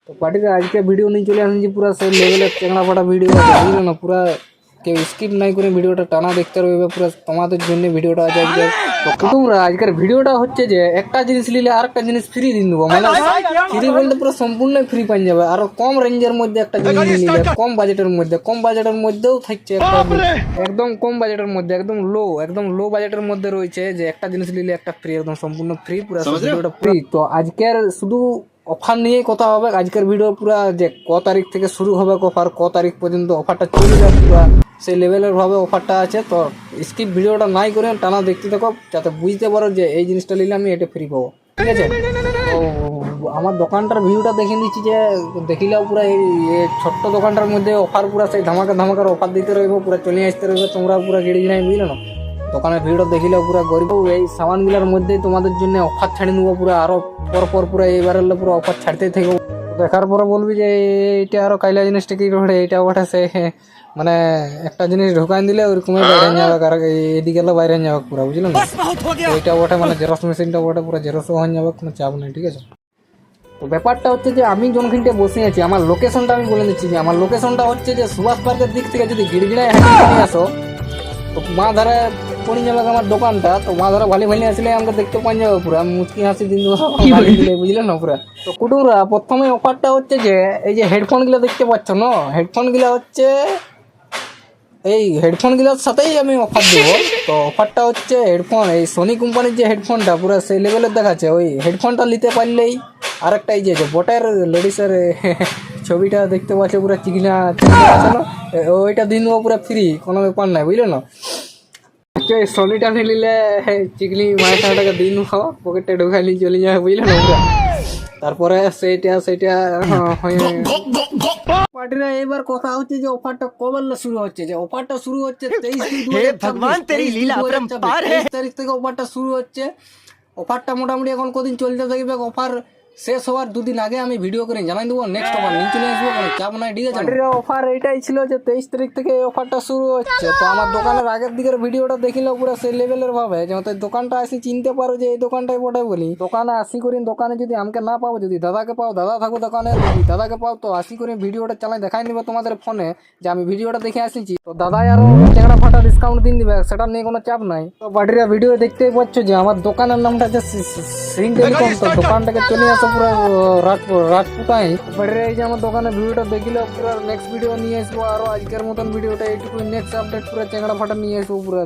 তো পার্টির আজকে ভিডিও নিয়ে চলে আসেছি পুরো সেই লেভেলের চেংড়া ফাটা ভিডিও আছে, বুঝলে না? পুরো কেউ স্কিপ নাই করে ভিডিওটা টানা দেখতে রইবে, পুরো তোমাদের জন্য ভিডিওটা আছে আজকে। তো কুটুমরা আজকের ভিডিওটা হচ্ছে যে একটা জিনিস নিলে আর একটা জিনিস ফ্রি দিন দেবো, মানে ফ্রি বলতে পুরো সম্পূর্ণ ফ্রি পাই যাবে। আর কম রেঞ্জের মধ্যে একটা জিনিস নিলে কম বাজেটের মধ্যেও থাকছে একটা, একদম কম বাজেটের মধ্যে, একদম লো বাজেটের মধ্যে রয়েছে যে একটা জিনিস নিলে একটা ফ্রি, একদম সম্পূর্ণ ফ্রি, পুরো ভিডিওটা ফ্রি। তো আজকের শুধু অফার নিয়ে কথা হবে আজকের ভিডিও, পুরো যে ক তারিখ থেকে শুরু হবে অফার, ক তারিখ পর্যন্ত অফারটা চলে যাবে, পুরো সেই লেভেলের ভাবে অফারটা আছে। তো স্কিপ ভিডিওটা নাই করে টানা দেখতে থাকো, যাতে বুঝতে পারো যে এই জিনিসটা নিলে আমি এটা ফ্রি পাবো, ঠিক আছে? তো আমার দোকানটার ভিউটা দেখে নিচ্ছি, যে দেখিলেও পুরো এই ছোট্ট দোকানটার মধ্যে অফার, পুরো সেই ধামাকার অফার দিতে রইব, পুরো চলে আসতে রইবে, তোমরা পুরো গেড়ি নাই, বুঝলে না? দোকানের ভিডিও দেখিলেও পুরো গরিব, এই সামানগুলোর মধ্যেই তোমাদের জন্য অফার ছাড়ি নেবো, পুরো আরো পর পুরো এইবার পুরো অফার ছাড়তেই থাকবো। দেখার পরে বলবি যে এইটা আরো কাইলা জিনিসটা কি করে, এইটা ওটা সে মানে একটা জিনিস ঢোকান দিলে ওরকমই বাইরে যাবে, আর এদিকে এলে বাইরে যাবে পুরো, বুঝলেন না? এইটা ওটা মানে জেরক্স মেশিনটা ওটা পুরো জেরক্স হয়ে যাবে, কোনো চাপ নেই, ঠিক আছে? তো ব্যাপারটা হচ্ছে যে আমি যখনখানটা বসে আছি, আমার লোকেশনটা আমি বলে দিচ্ছি, যে আমার লোকেশনটা হচ্ছে যে সুভাষ পার্কের দিক থেকে যদি গিড়গিড়ায় হেঁটে নিয়ে আসো, তো মা ধারে পড়ে যাবে আমার দোকানটা। তো মা ধারা ভালি আসলে আমাকে দেখতে পান যাবে, পুরো আমি মুচকি হাসি দিন বুঝলেন না পুরো। তো কুটুমরা প্রথমে অফারটা হচ্ছে যে এই যে হেডফোনগুলো দেখতে পাচ্ছ না, হেডফোনগুলো হচ্ছে এই হেডফোনগুলোর সাথেই আমি অফার দেবো। তো অফারটা হচ্ছে হেডফোন, এই সোনি কোম্পানির যে হেডফোনটা পুরো সেই লেভেলের দেখাচ্ছে, ওই হেডফোনটা নিতে পারলেই আরেকটা এই যে বটের লেডিসের ছবিটা দেখতে পাচ্ছে, পুরো চিকনা আছে না, ওইটা দিন দেবো পুরো ফ্রি, কোনো ব্যাপার নাই, বুঝলো না? সোনিটা নিলে চিকলি মায়ের টাকাটাকে দিন খাওয়া পকেটে ঢোকাই নিয়ে চলে যাবে, বুঝলে না? তারপরে সেইটা পার্টিরা এবার কথা হচ্ছে যে অফারটা কবে শুরু হচ্ছে, যে অফারটা শুরু হচ্ছে 23 তারিখ থেকে অফারটা শুরু হচ্ছে। অফারটা মোটামুটি এখন কদিন চলতে থাকবে, অফার শেষ হওয়ার দুদিন আগে আমি ভিডিও করে জানাই দেবো, নেক্সট অফার নিয়ে চলে আসবো, কোনো চাপ নাই, ঠিক আছে? অফার এইটাই ছিল যে 23 তারিখ থেকে এই অফারটা শুরু হচ্ছে। তো আমার দোকানের আগের দিকের ভিডিওটা দেখিলেও পুরো সেই লেভেলের ভাবে, যেমন দোকানটা আসি চিনতে পারো যে এই দোকানটাই বটে বলি। দোকানে আসি করি, দোকানে যদি আমাকে না পাবো, যদি দাদাকে পাও, দাদা থাকো দোকানে, যদি দাদাকে পাও তো আসি করে ভিডিওটা চালাই দেখাই নিবে তোমাদের ফোনে যে আমি ভিডিওটা দেখে আসিছি। তো দাদাই আরো চেংড়া ফাটা ডিসকাউন্ট দিন দিবে, সেটা নিয়ে কোনো চাপ নাই। তো বাড়িরা ভিডিও দেখতেই পাচ্ছ যে আমার দোকানের নামটা হচ্ছে সিং টেলিকম। তো দোকানটাকে চলে আসো পুরো রাজপুতাই বাড়িরা। এই যে আমার দোকানের ভিডিওটা দেখিলে পুরো নেক্সট ভিডিও নিয়ে আসবো, আরো আজকের মতন ভিডিওটা এইটুকু, নেক্সট আপডেট পুরো চেংড়া ফাটা নিয়ে আসবো পুরো।